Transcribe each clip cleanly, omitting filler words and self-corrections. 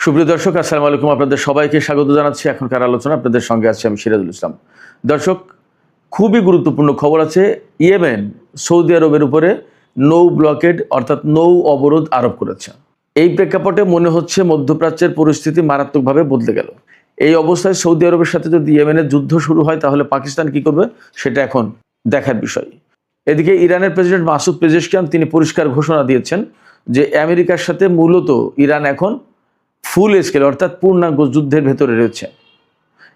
সুপ্রিয় দর্শক, আসসালামু আলাইকুম। আপনাদের সবাইকে স্বাগত জানাচ্ছি এখনকার আলোচনা। আপনাদের সঙ্গে আছি আমি সিরাজুল ইসলাম। দর্শক, খুবই গুরুত্বপূর্ণ খবর আছে। ইয়েমেন সৌদি আরবের উপরে নৌ ব্লকেড অর্থাৎ নৌ অবরোধ আরোপ করেছে। এই প্রেক্ষাপটে মনে হচ্ছে মধ্যপ্রাচ্যের পরিস্থিতি মারাত্মকভাবে বদলে গেল। এই অবস্থায় সৌদি আরবের সাথে যদি ইয়েমেনের যুদ্ধ শুরু হয় তাহলে পাকিস্তান কি করবে সেটা এখন দেখার বিষয়। এদিকে ইরানের প্রেসিডেন্ট মাসুদ পেজেশকিয়ান তিনি পরিষ্কার ঘোষণা দিয়েছেন যে আমেরিকার সাথে মূলত ইরান এখন ফুল স্কেল অর্থাৎ পূর্ণাঙ্গ যুদ্ধের ভেতরে রয়েছে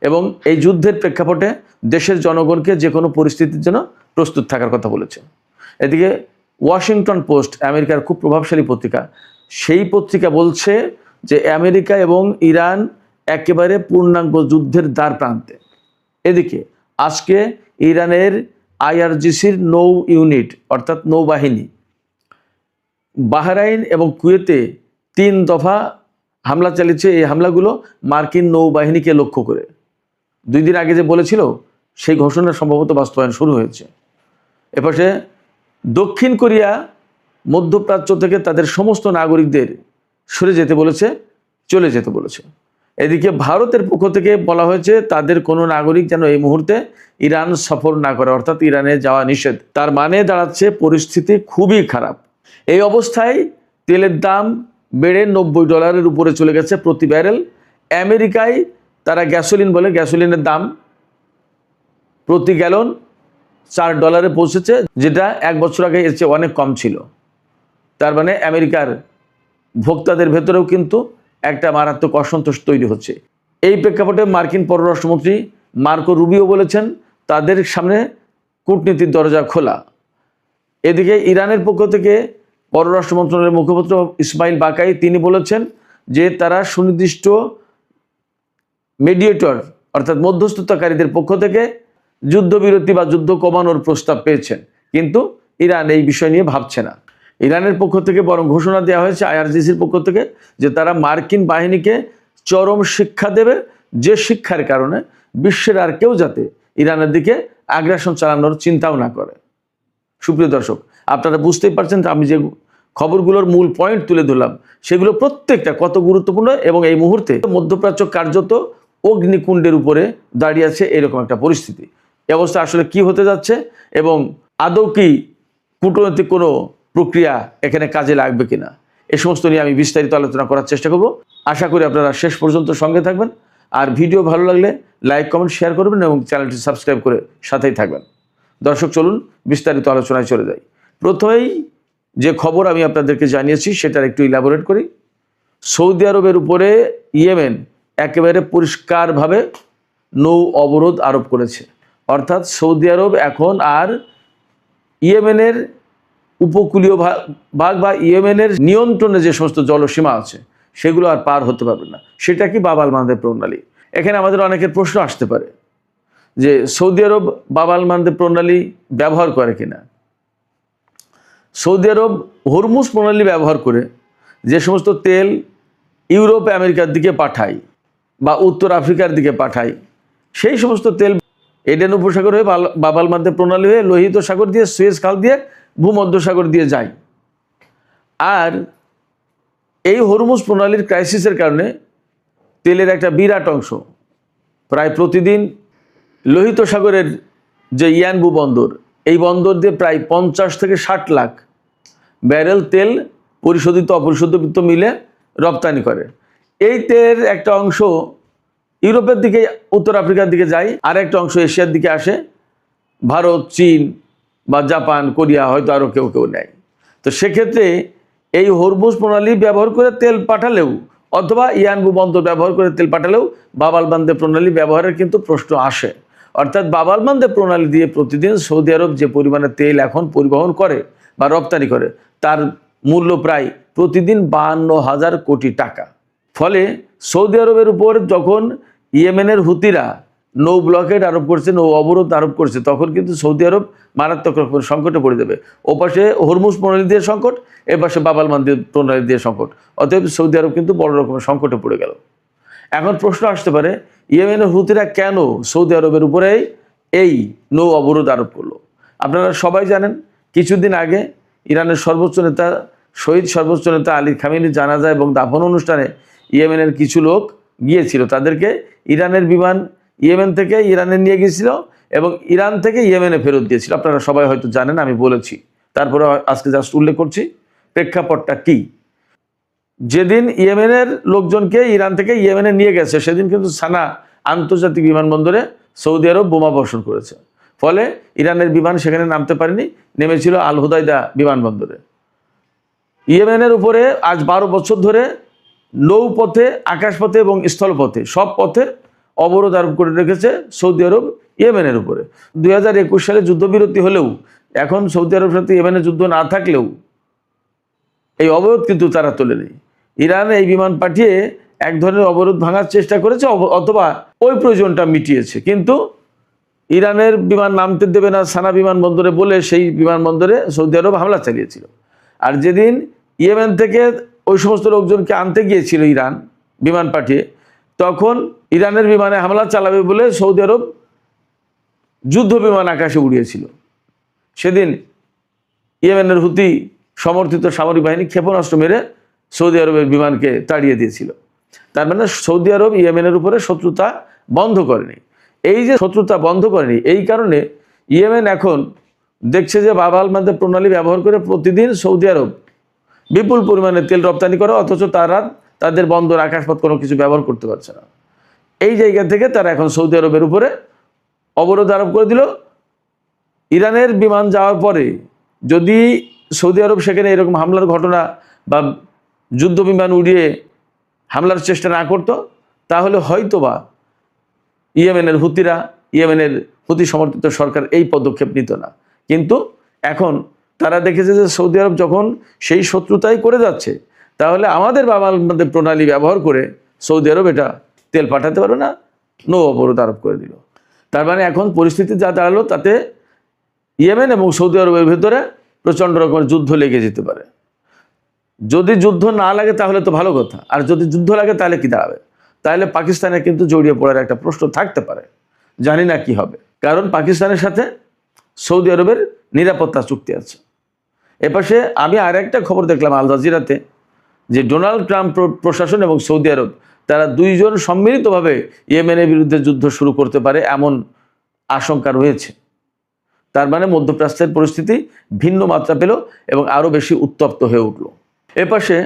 এবং এই যুদ্ধের প্রেক্ষাপটে দেশের জনগণকে যে কোনো পরিস্থিতির জন্য প্রস্তুত থাকার কথা বলেছে। এদিকে ওয়াশিংটন পোস্ট, আমেরিকার খুব প্রভাবশালী পত্রিকা, সেই পত্রিকা বলছে যে আমেরিকা এবং ইরান একেবারে পূর্ণাঙ্গ যুদ্ধের দ্বার প্রান্তে। এদিকে আজকে ইরানের আইআরজিসির নৌ ইউনিট অর্থাৎ নৌবাহিনী বাহরাইন এবং কুয়েতে 3 দফা হামলা চালিয়েছে। এই হামলাগুলো মার্কিন নৌবাহিনীকে লক্ষ্য করে। 2 দিন আগে যে বলেছিল সেই ঘোষণা সম্ভবত বাস্তবায়ন শুরু হয়েছে। এপাশে দক্ষিণ কোরিয়া মধ্যপ্রাচ্য থেকে তাদের সমস্ত নাগরিকদের সরে যেতে বলেছে, চলে যেতে বলেছে। এদিকে ভারতের পক্ষ থেকে বলা হয়েছে তাদের কোনো নাগরিক যেন এই মুহূর্তে ইরান সফর না করে, অর্থাৎ ইরানে যাওয়া নিষেধ। তার মানে দাঁড়াচ্ছে পরিস্থিতি খুবই খারাপ। এই অবস্থায় তেলের দাম বেড়ে $90 উপরে চলে গেছে প্রতি ব্যারেল। আমেরিকায় তারা গ্যাসোলিন বলে, গ্যাসোলিনের দাম প্রতি গ্যালন $4 পৌঁছেছে, যেটা 1 বছর আগে এর চেয়ে অনেক কম ছিল। তার মানে আমেরিকার ভোক্তাদের ভেতরেও কিন্তু একটা মারাত্মক অসন্তোষ তৈরি হচ্ছে। এই প্রেক্ষাপটে মার্কিন পররাষ্ট্রমন্ত্রী মার্কো রুবিও বলেছেন তাদের সামনে কূটনীতির দরজা খোলা। এদিকে ইরানের পক্ষ থেকে পররাষ্ট্র মন্ত্রণালয়ের মুখপাত্র ইসমাইল বাকাই তিনি বলেছেন যে তারা সুনির্দিষ্ট মিডিয়েটর অর্থাৎ মধ্যস্থতাকারীদের পক্ষ থেকে যুদ্ধবিরতি বা যুদ্ধ কমানোর প্রস্তাব পেয়েছেন, কিন্তু ইরান এই বিষয় নিয়ে ভাবছে না। ইরানের পক্ষ থেকে বরং ঘোষণা দেওয়া হয়েছে আইআরজিসির পক্ষ থেকে যে তারা মার্কিন বাহিনীকে চরম শিক্ষা দেবে, যে শিক্ষার কারণে বিশ্বের আর কেউ যাতে ইরানের দিকে আগ্রাসন চালানোর চিন্তাও না করে। সুপ্রিয় দর্শক, আপনারা বুঝতেই পারছেন আমি যে খবরগুলোর মূল পয়েন্ট তুলে ধরলাম সেগুলো প্রত্যেকটা কত গুরুত্বপূর্ণ এবং এই মুহূর্তে মধ্যপ্রাচ্য কার্যত অগ্নিকুণ্ডের উপরে দাঁড়িয়ে আছে এরকম একটা পরিস্থিতি। এই অবস্থা আসলে কি হতে যাচ্ছে এবং আদৌ কি কূটনৈতিক কোনো প্রক্রিয়া এখানে কাজে লাগবে কিনা, এ সমস্ত নিয়ে আমি বিস্তারিত আলোচনা করার চেষ্টা করব। আশা করি আপনারা শেষ পর্যন্ত সঙ্গে থাকবেন। আর ভিডিও ভালো লাগলে লাইক, কমেন্ট, শেয়ার করবেন এবং চ্যানেলটি সাবস্ক্রাইব করে সাথেই থাকবেন। দর্শক, চলুন বিস্তারিত আলোচনায় চলে যাই। প্রথমেই যে খবর আমি আপনাদেরকে জানিয়েছি সেটার একটু ইলাবোরেট করি। সৌদি আরবের উপরে ইয়েমেন একেবারে পরিষ্কারভাবে নৌ অবরোধ আরোপ করেছে, অর্থাৎ সৌদি আরব এখন আর ইয়েমেনের উপকূলীয় ভাগ বা ইয়েমেনের নিয়ন্ত্রণে যে সমস্ত জলসীমা আছে সেগুলো আর পার হতে পারবে না। সেটা কি বাব আল মানদেব প্রণালী। এখানে আমাদের অনেকের প্রশ্ন আসতে পারে যে সৌদি আরব বাব আল মানদেব প্রণালী ব্যবহার করে কিনা। সৌদি আরব হরমুজ প্রণালী ব্যবহার করে যে সমস্ত তেল ইউরোপ আমেরিকার দিকে পাঠায় বা উত্তর আফ্রিকার দিকে পাঠায়, সেই সমস্ত তেল এডেন উপসাগর হয়ে বাব আল মানদেব প্রণালী হয়ে লোহিত সাগর দিয়ে, সুয়েজ খাল দিয়ে, ভূমধ্যসাগর দিয়ে যায়। আর এই হরমুজ প্রণালীর ক্রাইসিসের কারণে তেলের একটা বিরাট অংশ প্রায় প্রতিদিন লোহিত সাগরের যে ইয়ানবু বন্দর, এই বন্দর দিয়ে প্রায় 50 থেকে 60 লাখ ব্যারেল তেল পরিশোধিত অপরিশোধিত মিলে রপ্তানি করে। এই তেলের একটা অংশ ইউরোপের দিকে, উত্তর আফ্রিকার দিকে যায়, আর একটা অংশ এশিয়ার দিকে আসে। ভারত, চীন বা জাপান, কোরিয়া হয়তো আরও কেউ কেউ নেয়। তো সেক্ষেত্রে এই হরমুজ প্রণালী ব্যবহার করে তেল পাঠালেও অথবা ইয়ানবু বন্দর ব্যবহার করে তেল পাঠালেও বাব আল মানদেব প্রণালী ব্যবহারের কিন্তু প্রশ্ন আসে। অর্থাৎ বাব আল মানদেব প্রণালী দিয়ে প্রতিদিন সৌদি আরব যে পরিমাণে তেল এখন পরিবহন করে বা রপ্তানি করে তার মূল্য প্রায় প্রতিদিন 52,000 কোটি টাকা। ফলে সৌদি আরবের উপর যখন ইয়েমেনের হুতিরা নৌ ব্লকেড আরোপ করছে, নৌ অবরোধ আরোপ করছে, তখন কিন্তু সৌদি আরব মারাত্মক রকমের সংকটে পড়ে যাবে। ওপাশে হরমুজ প্রণালী দিয়ে সংকট, এপাশে বাব আল মানদেব প্রণালী দিয়ে সংকট। অতএব সৌদি আরব কিন্তু বড় রকমের সংকটে পড়ে গেল। এখন প্রশ্ন আসতে পারে ইয়েমেনের হুতিরা কেন সৌদি আরবের উপরে এই নৌ অবরোধ আরোপ করলো। আপনারা সবাই জানেন কিছুদিন আগে ইরানের সর্বোচ্চ নেতা শহীদ সর্বোচ্চ নেতা আলী খামেনির জানাজা এবং দাফন অনুষ্ঠানে ইয়েমেনের কিছু লোক গিয়েছিল, তাদেরকে ইরানের বিমান ইয়েমেন থেকে ইরানে নিয়ে গিয়েছিল এবং ইরান থেকে ইয়েমেনে ফেরত দিয়েছিল। আপনারা সবাই হয়তো জানেন, আমি বলেছি, তারপরে আজকে জাস্ট উল্লেখ করছি প্রেক্ষাপটটা কি। যেদিন ইয়েমেনের লোকজনকে ইরান থেকে ইয়েমেনে নিয়ে গেছে, সেদিন কিন্তু সানা আন্তর্জাতিক বিমানবন্দরে সৌদি আরব বোমা বর্ষণ করেছে, ফলে ইরানের বিমান সেখানে নামতে পারেনি, নেমেছিল আল হুদাইদা বিমানবন্দরে। ইয়েমেনের উপরে আজ 12 বছর ধরে নৌপথে, আকাশপথে এবং স্থলপথে সব পথে অবরোধ আরোপ করে রেখেছে সৌদি আরব ইয়েমেনের উপরে। 2021 সালে যুদ্ধবিরতি হলেও এখন সৌদি আরবের সাথে ইয়েমেনের যুদ্ধ না থাকলেও এই অবরোধ কিন্তু তারা তোলেনি। ইরান এই বিমান পাঠিয়ে এক ধরনের অবরোধ ভাঙার চেষ্টা করেছে অথবা ওই প্রয়োজনটা মিটিয়েছে, কিন্তু ইরানের বিমান নামতে দেবে না সানা বিমানবন্দরে বলে সেই বিমানবন্দরে সৌদি আরব হামলা চালিয়েছিল। আর যেদিন ইয়েমেন থেকে ওই সমস্ত লোকজনকে আনতে গিয়েছিল ইরান বিমান পাঠিয়ে, তখন ইরানের বিমানে হামলা চালাবে বলে সৌদি আরব যুদ্ধ বিমান আকাশে উড়িয়েছিল। সেদিন ইয়েমেনের হুতি সমর্থিত সামরিক বাহিনী ক্ষেপণাস্ত্র মেরে সৌদি আরবের বিমানকে তাড়িয়ে দিয়েছিল। তার মানে সৌদি আরব ইয়েমেনের উপরে শত্রুতা বন্ধ করেনি। এই যে শত্রুতা বন্ধ করেনি, এই কারণে ইয়েমেন এখন দেখছে যে বাব আল মানদেব প্রণালী ব্যবহার করে প্রতিদিন সৌদি আরব বিপুল পরিমাণে তেল রপ্তানি করে, অথচ তারা তাদের বন্দর আকাশপথ কোনো কিছু ব্যবহার করতে পারছে না। এই জায়গা থেকে তারা এখন সৌদি আরবের উপরে অবরোধ আরোপ করে দিল। ইরানের বিমান যাওয়ার পরে যদি সৌদি আরব সেখানে এরকম হামলার ঘটনা বা যুদ্ধ বিমান উড়িয়ে হামলার চেষ্টা না করত, তাহলে হয়তোবা ইয়েমেনের হুতি সমর্থিত সরকার এই পদক্ষেপ নিত না। কিন্তু এখন তারা দেখেছে যে সৌদি আরব যখন সেই শত্রুতাই করে যাচ্ছে, তাহলে আমাদের বাব আল মানদেব প্রণালী ব্যবহার করে সৌদি আরব এটা তেল পাঠাতে পারবে না, নৌ অবরোধ আরোপ করে দিল। তার মানে এখন পরিস্থিতি যা দাঁড়ালো, তাতে ইয়েমেন এবং সৌদি আরবের ভেতরে প্রচণ্ড রকমের যুদ্ধ লেগে যেতে পারে। যদি যুদ্ধ না লাগে তাহলে তো ভালো কথা, আর যদি যুদ্ধ লাগে তাহলে কি দাঁড়াবে? তাহলে পাকিস্তানে কিন্তু জড়িয়ে পড়ার একটা প্রশ্ন থাকতে পারে, জানি না কি হবে। কারণ পাকিস্তানের সাথে সৌদি আরবের নিরাপত্তা চুক্তি আছে। এপাশে আমি আর একটা খবর দেখলাম আল জাজিরাতে, যে ডোনাল্ড ট্রাম্প প্রশাসন এবং সৌদি আরব তারা দুইজন সম্মিলিতভাবে ইয়েমেনের বিরুদ্ধে যুদ্ধ শুরু করতে পারে এমন আশঙ্কা রয়েছে। তার মানে মধ্যপ্রাচ্যের পরিস্থিতি ভিন্ন মাত্রা পেল এবং আরও বেশি উত্তপ্ত হয়ে উঠল। এপাশে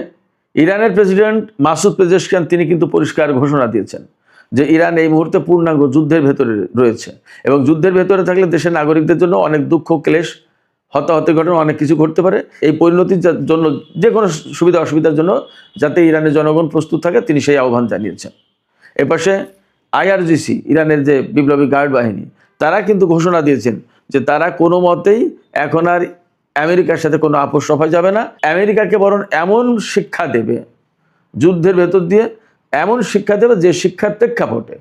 ইরানের প্রেসিডেন্ট মাসুদ পেজেশকিয়ান তিনি কিন্তু পরিষ্কার ঘোষণা দিয়েছেন যে ইরান এই মুহূর্তে পূর্ণাঙ্গ যুদ্ধের ভেতরে রয়েছে এবং যুদ্ধের ভেতরে থাকলে দেশের নাগরিকদের জন্য অনেক দুঃখ, ক্লেশ, হতাহতের ঘটনা অনেক কিছু ঘটতে পারে। এই পরিণতির জন্য যে কোনো সুবিধা অসুবিধার জন্য যাতে ইরানের জনগণ প্রস্তুত থাকে, তিনি সেই আহ্বান জানিয়েছেন। এপাশে IRGC, ইরানের যে বিপ্লবী গার্ড বাহিনী, তারা কিন্তু ঘোষণা দিয়েছেন যে তারা কোনো মতেই এখন আর আমেরিকার সাথে কোনো আপোষ রফা যাবে না। আমেরিকাকে বরং এমন শিক্ষা দেবে, যুদ্ধের ভেতর দিয়ে এমন শিক্ষা দেবে যে শিক্ষার প্রেক্ষাপটে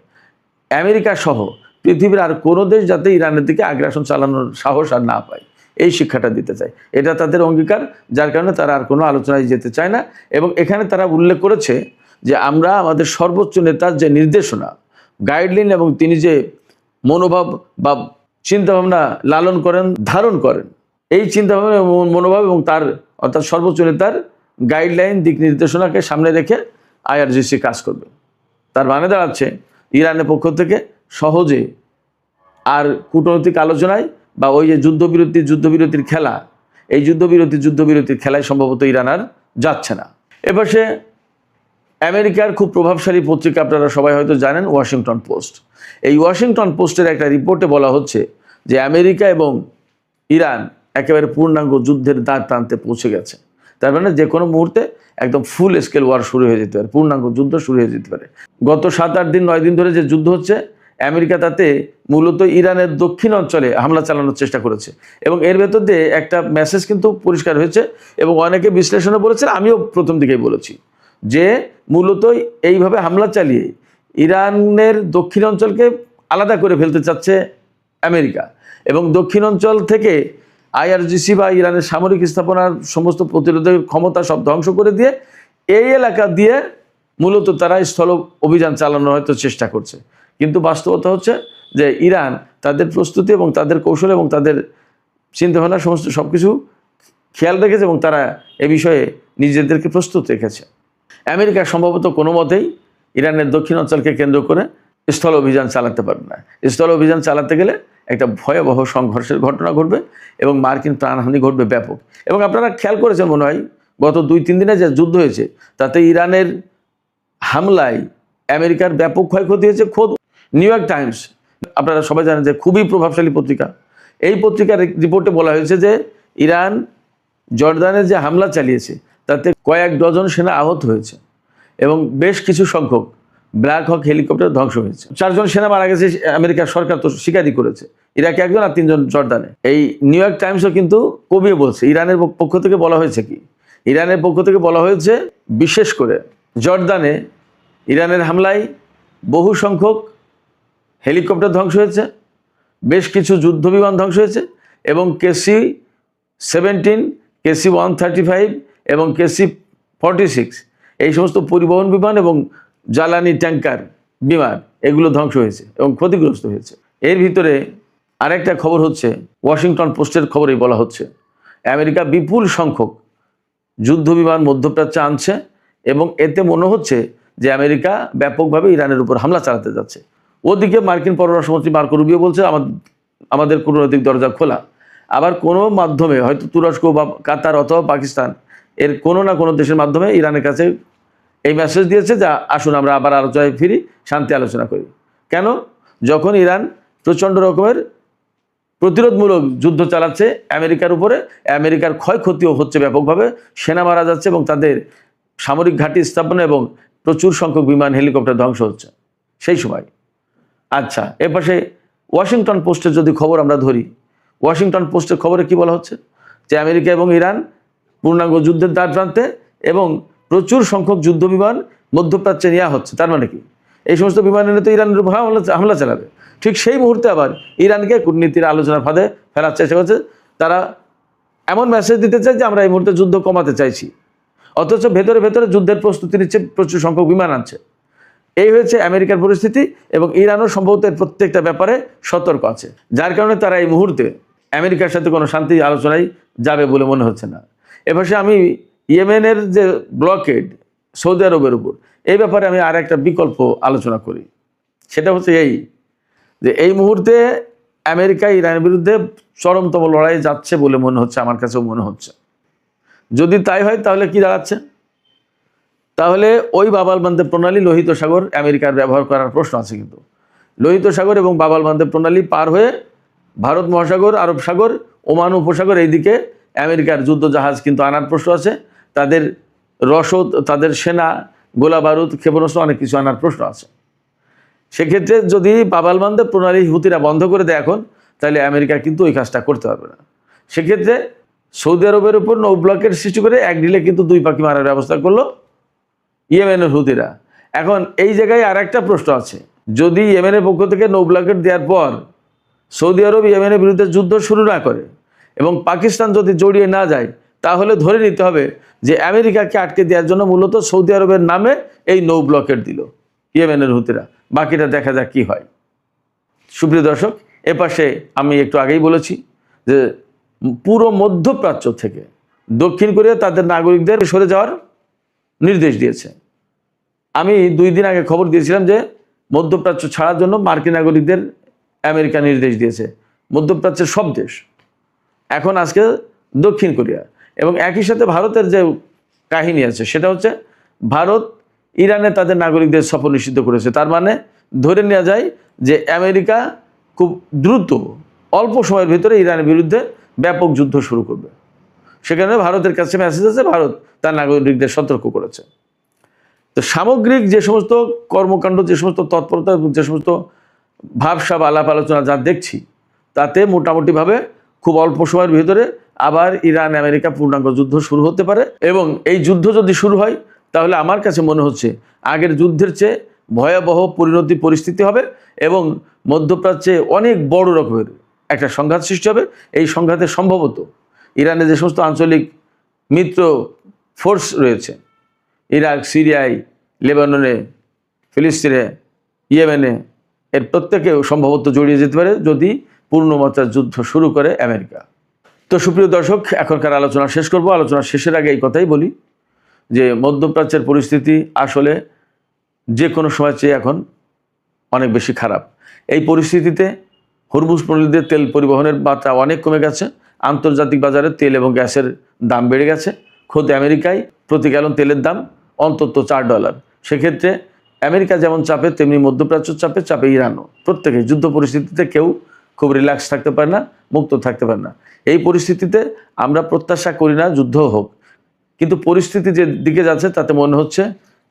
আমেরিকা সহ পৃথিবীর আর কোনো দেশ যাতে ইরানের দিকে আগ্রাসন চালানোর সাহস আর না পায়, এই শিক্ষাটা দিতে চায়। এটা তাদের অঙ্গীকার, যার কারণে তারা আর কোনো আলোচনায় যেতে চায় না। এবং এখানে তারা উল্লেখ করেছে যে আমরা আমাদের সর্বোচ্চ নেতার যে নির্দেশনা, গাইডলাইন এবং তিনি যে মনোভাব বা চিন্তাভাবনা লালন করেন, ধারণ করেন, এই চিন্তাভাবনা এবং মনোভাব এবং তার অর্থাৎ সর্বোচ্চ নেতার গাইডলাইন, দিক নির্দেশনাকে সামনে রেখে IRGC কাজ করবে। তার মানে দাঁড়াচ্ছে ইরানের পক্ষ থেকে সহজে আর কূটনৈতিক আলোচনায় বা ওই যে যুদ্ধবিরতির খেলা, এই যুদ্ধবিরতির খেলায় সম্ভবত ইরান আর যাচ্ছে না। এপাশে আমেরিকার খুব প্রভাবশালী পত্রিকা, আপনারা সবাই হয়তো জানেন, ওয়াশিংটন পোস্ট। এই ওয়াশিংটন পোস্টের একটা রিপোর্টে বলা হচ্ছে যে আমেরিকা এবং ইরান একেবারে পূর্ণাঙ্গ যুদ্ধের দ্বার প্রান্তে পৌঁছে গেছে। তার মানে যে কোনো মুহূর্তে একদম ফুল স্কেল ওয়ার শুরু হয়ে যেতে পারে, পূর্ণাঙ্গ যুদ্ধ শুরু হয়ে যেতে পারে। গত 7-8 দিন 9 দিন ধরে যে যুদ্ধ হচ্ছে, আমেরিকা তাতে মূলত ইরানের দক্ষিণ অঞ্চলে হামলা চালানোর চেষ্টা করেছে এবং এর ভেতর দিয়ে একটা মেসেজ কিন্তু পরিষ্কার হয়েছে এবং অনেকে বিশ্লেষণে বলেছেন, আমিও প্রথম দিকেই বলেছি, যে মূলত এইভাবে হামলা চালিয়ে ইরানের দক্ষিণ অঞ্চলকে আলাদা করে ফেলতে চাচ্ছে আমেরিকা এবং দক্ষিণ অঞ্চল থেকে IRGC বা ইরানের সামরিক স্থাপনার সমস্ত প্রতিরোধের ক্ষমতা সব ধ্বংস করে দিয়ে এই এলাকা দিয়ে মূলত তারা স্থল অভিযান চালানোর হয়তো চেষ্টা করছে। কিন্তু বাস্তবতা হচ্ছে যে ইরান তাদের প্রস্তুতি এবং তাদের কৌশল এবং তাদের চিন্তাভাবনা সব কিছু খেয়াল রেখেছে এবং তারা এ বিষয়ে নিজেদেরকে প্রস্তুত রেখেছে। আমেরিকা সম্ভবত কোনো মতেই ইরানের দক্ষিণ অঞ্চলকে কেন্দ্র করে স্থল অভিযান চালাতে পারবে না। স্থল অভিযান চালাতে গেলে একটা ভয়াবহ সংঘর্ষের ঘটনা ঘটবে এবং মার্কিন প্রাণহানি ঘটবে ব্যাপক। এবং আপনারা খেয়াল করেছেন মনে হয় গত 2-3 দিনে যে যুদ্ধ হয়েছে তাতে ইরানের হামলায় আমেরিকার ব্যাপক ক্ষয়ক্ষতি হয়েছে। খোদ নিউ ইয়র্ক টাইমস, আপনারা সবাই জানেন যে খুবই প্রভাবশালী পত্রিকা, এই পত্রিকার রিপোর্টে বলা হয়েছে যে ইরান জর্দানে যে হামলা চালিয়েছে তাতে কয়েক ডজন সেনা আহত হয়েছে এবং বেশ কিছু সংখ্যক ব্ল্যাক হক হেলিকপ্টার ধ্বংস হয়েছে। 4 জন সেনা মারা গেছে, আমেরিকার সরকার তো স্বীকারই করেছে। ইরাকে 1 জন আর 3 জন জর্দানে। এই নিউ ইয়র্ক টাইমসও কিন্তু কবিয়ে বলছে। ইরানের পক্ষ থেকে বলা হয়েছে কি, ইরানের পক্ষ থেকে বলা হয়েছে বিশেষ করে জর্দানে ইরানের হামলায় বহু সংখ্যক হেলিকপ্টার ধ্বংস হয়েছে, বেশ কিছু যুদ্ধ বিমান ধ্বংস হয়েছে এবং KC-17, KC-135 এবং KC-46 এই সমস্ত পরিবহন বিমান এবং জ্বালানি ট্যাঙ্কার বিমান এগুলো ধ্বংস হয়েছে এবং ক্ষতিগ্রস্ত হয়েছে। এর ভিতরে আরেকটা খবর হচ্ছে, ওয়াশিংটন পোস্টের খবরেই বলা হচ্ছে আমেরিকা বিপুল সংখ্যক যুদ্ধ বিমান মধ্যপ্রাচ্যে আনছে এবং এতে মনে হচ্ছে যে আমেরিকা ব্যাপকভাবে ইরানের উপর হামলা চালাতে যাচ্ছে। ওদিকে মার্কিন পররাষ্ট্রমন্ত্রী মার্কো রুবিও বলছে আমাদের কূটনৈতিক দরজা খোলা। আবার কোনো মাধ্যমে হয়তো তুরস্ক বা কাতার অথবা পাকিস্তান এর কোনো না কোনো দেশের মাধ্যমে ইরানের কাছে এই মেসেজ দিয়েছে যে আসুন আমরা আবার আলোচনায় ফিরি, শান্তি আলোচনা করি। কেন? যখন ইরান প্রচণ্ড রকমের প্রতিরোধমূলক যুদ্ধ চালাচ্ছে আমেরিকার উপরে, আমেরিকার ক্ষয়ক্ষতিও হচ্ছে ব্যাপকভাবে, সেনা মারা যাচ্ছে এবং তাদের সামরিক ঘাঁটি স্থাপনা এবং প্রচুর সংখ্যক বিমান হেলিকপ্টার ধ্বংস হচ্ছে সেই সময়। আচ্ছা, এর পাশে ওয়াশিংটন পোস্টের যদি খবর আমরা ধরি, ওয়াশিংটন পোস্টের খবরে কি বলা হচ্ছে যে আমেরিকা এবং ইরান পূর্ণাঙ্গ যুদ্ধের দ্বার প্রান্তে এবং প্রচুর সংখ্যক যুদ্ধ বিমান মধ্যপ্রাচ্যে নেওয়া হচ্ছে। তার মানে কি এই সমস্ত বিমান এনে তো ইরানের উপর হামলা চালাবে। ঠিক সেই মুহূর্তে আবার ইরানকে কূটনীতির আলোচনার ফাঁদে ফেলার চেষ্টা করছে। তারা এমন মেসেজ দিতে চায় যে আমরা এই মুহূর্তে যুদ্ধ কমাতে চাইছি, অথচ ভেতরে ভেতরে যুদ্ধের প্রস্তুতি নিচ্ছে, প্রচুর সংখ্যক বিমান আনছে। এই হয়েছে আমেরিকার পরিস্থিতি এবং ইরানও সম্ভবত এর প্রত্যেকটা ব্যাপারে সতর্ক আছে, যার কারণে তারা এই মুহূর্তে আমেরিকার সাথে কোনো শান্তি আলোচনায় যাবে বলে মনে হচ্ছে না। এপাশে আমি ইয়েমেনের যে ব্লকেড সৌদি আরবের উপর, এই ব্যাপারে আমি আর একটা বিকল্প আলোচনা করি। সেটা হচ্ছে এই যে এই মুহূর্তে আমেরিকা ইরানের বিরুদ্ধে চরমতম লড়াই যাচ্ছে বলে মনে হচ্ছে, আমার কাছেও মনে হচ্ছে। যদি তাই হয় তাহলে কি দাঁড়াচ্ছে? তাহলে ওই বাবাল বান্দে প্রণালী লোহিত সাগর আমেরিকার ব্যবহার করার প্রশ্ন আছে। কিন্তু লোহিত সাগর এবং বাবাল বান্দে প্রণালী পার হয়ে ভারত মহাসাগর, আরব সাগর, ওমান উপসাগর এইদিকে আমেরিকার যুদ্ধ জাহাজ কিন্তু আনার প্রশ্ন আছে। তাদের রসদ, তাদের সেনা, গোলা বারুদ, ক্ষেপণাস্ত্র অনেক কিছু আনার প্রশ্ন আছে। সেক্ষেত্রে যদি বাবাল বান্দে প্রণালী হুতিরা বন্ধ করে দেয় এখন, তাহলে আমেরিকা কিন্তু ওই কাজটা করতে পারবে না। সেক্ষেত্রে সৌদি আরবের উপর নৌ ব্লকের সৃষ্টি করে এক ঢিলে কিন্তু 2 পাখি মারার ব্যবস্থা করলো ইয়েমেনের হুতিরা। এখন এই জায়গায় আর একটা প্রশ্ন আছে, যদি ইয়েমেনের পক্ষ থেকে নৌ ব্লকেট দেওয়ার পর সৌদি আরব ইয়েমেনের বিরুদ্ধে যুদ্ধ শুরু না করে এবং পাকিস্তান যদি জড়িয়ে না যায়, তাহলে ধরে নিতে হবে যে আমেরিকাকে আটকে দেওয়ার জন্য মূলত সৌদি আরবের নামে এই নৌ ব্লকেট দিল ইয়েমেনের হুতিরা। বাকিটা দেখা যাক কি হয়। সুপ্রিয় দর্শক, এপাশে আমি একটু আগেই বলেছি যে পুরো মধ্যপ্রাচ্য থেকে দক্ষিণ কোরিয়া তাদের নাগরিকদের সরে যাওয়ার নির্দেশ দিয়েছে। আমি 2 দিন আগে খবর দিয়েছিলাম যে মধ্যপ্রাচ্য ছাড়ার জন্য মার্কিন নাগরিকদের আমেরিকা নির্দেশ দিয়েছে, মধ্যপ্রাচ্যের সব দেশ। এখন আজকে দক্ষিণ কোরিয়া এবং একই সাথে ভারতের যে কাহিনী আছে সেটা হচ্ছে ভারত ইরানে তাদের নাগরিকদের সফর নিষিদ্ধ করেছে। তার মানে ধরে নেওয়া যায় যে আমেরিকা খুব দ্রুত অল্প সময়ের ভিতরে ইরানের বিরুদ্ধে ব্যাপক যুদ্ধ শুরু করবে। সেখানে ভারতের কাছে মেসেজ আছে, ভারত তার নাগরিকদের সতর্ক করেছে। তো সামগ্রিক যে সমস্ত কর্মকাণ্ড, যে সমস্ত তৎপরতা, যে সমস্ত ভাবসাব আলাপ আলোচনা যা দেখছি, তাতে মোটামুটিভাবে খুব অল্প সময়ের ভিতরে আবার ইরান আমেরিকা পূর্ণাঙ্গ যুদ্ধ শুরু হতে পারে। এবং এই যুদ্ধ যদি শুরু হয় তাহলে আমার কাছে মনে হচ্ছে আগের যুদ্ধের চেয়ে ভয়াবহ পরিস্থিতি হবে এবং মধ্যপ্রাচ্যে অনেক বড় রকমের একটা সংঘাত সৃষ্টি হবে। এই সংঘাতে সম্ভবত ইরানের যে সমস্ত আঞ্চলিক মিত্র ফোর্স রয়েছে, ইরাক, সিরিয়ায়, লেবাননে, ফিলিস্তিনে, ইয়েমেনে, এর প্রত্যেকেও সম্ভবত জড়িয়ে যেতে পারে যদি পূর্ণমাত্রার যুদ্ধ শুরু করে আমেরিকা। তো সুপ্রিয় দর্শক, এখনকার আলোচনা শেষ করব। আলোচনা শেষের আগে এই কথাই বলি যে মধ্যপ্রাচ্যের পরিস্থিতি আসলে যে কোনো সময় চেয়ে এখন অনেক বেশি খারাপ। এই পরিস্থিতিতে হরমুজ প্রণালীতে তেল পরিবহনের মাত্রা অনেক কমে গেছে। আন্তর্জাতিক বাজারে তেল এবং গ্যাসের দাম বেড়ে গেছে। খোদ আমেরিকায় প্রতি গ্যালন তেলের দাম অন্তত $4। সেক্ষেত্রে আমেরিকা যেমন চাপে, তেমনি মধ্যপ্রাচ্য চাপে ইরানও। প্রত্যেকে যুদ্ধ পরিস্থিতিতে কেউ খুব রিল্যাক্স থাকতে পারে না, মুক্ত থাকতে পারে না। এই পরিস্থিতিতে আমরা প্রত্যাশা করি না যুদ্ধ হোক, কিন্তু পরিস্থিতি যে দিকে যাচ্ছে তাতে মনে হচ্ছে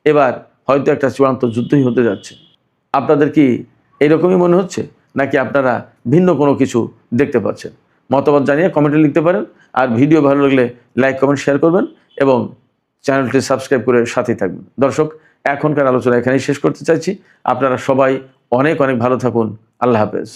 এবার হয়তো একটা চূড়ান্ত যুদ্ধই হতে যাচ্ছে। আপনাদের কি এইরকমই মনে হচ্ছে, নাকি আপনারা ভিন্ন কোনো কিছু দেখতে পাচ্ছেন? মতামত জানিয়ে কমেন্টে লিখতে পারেন। আর ভিডিও ভালো লাগলে লাইক, কমেন্ট, শেয়ার করবেন এবং চ্যানেলটি সাবস্ক্রাইব করে সাথেই থাকবেন। দর্শক, এখনকার আলোচনা এখানেই শেষ করতে চাইছি। আপনারা সবাই অনেক অনেক ভালো থাকুন। আল্লাহ হাফেজ।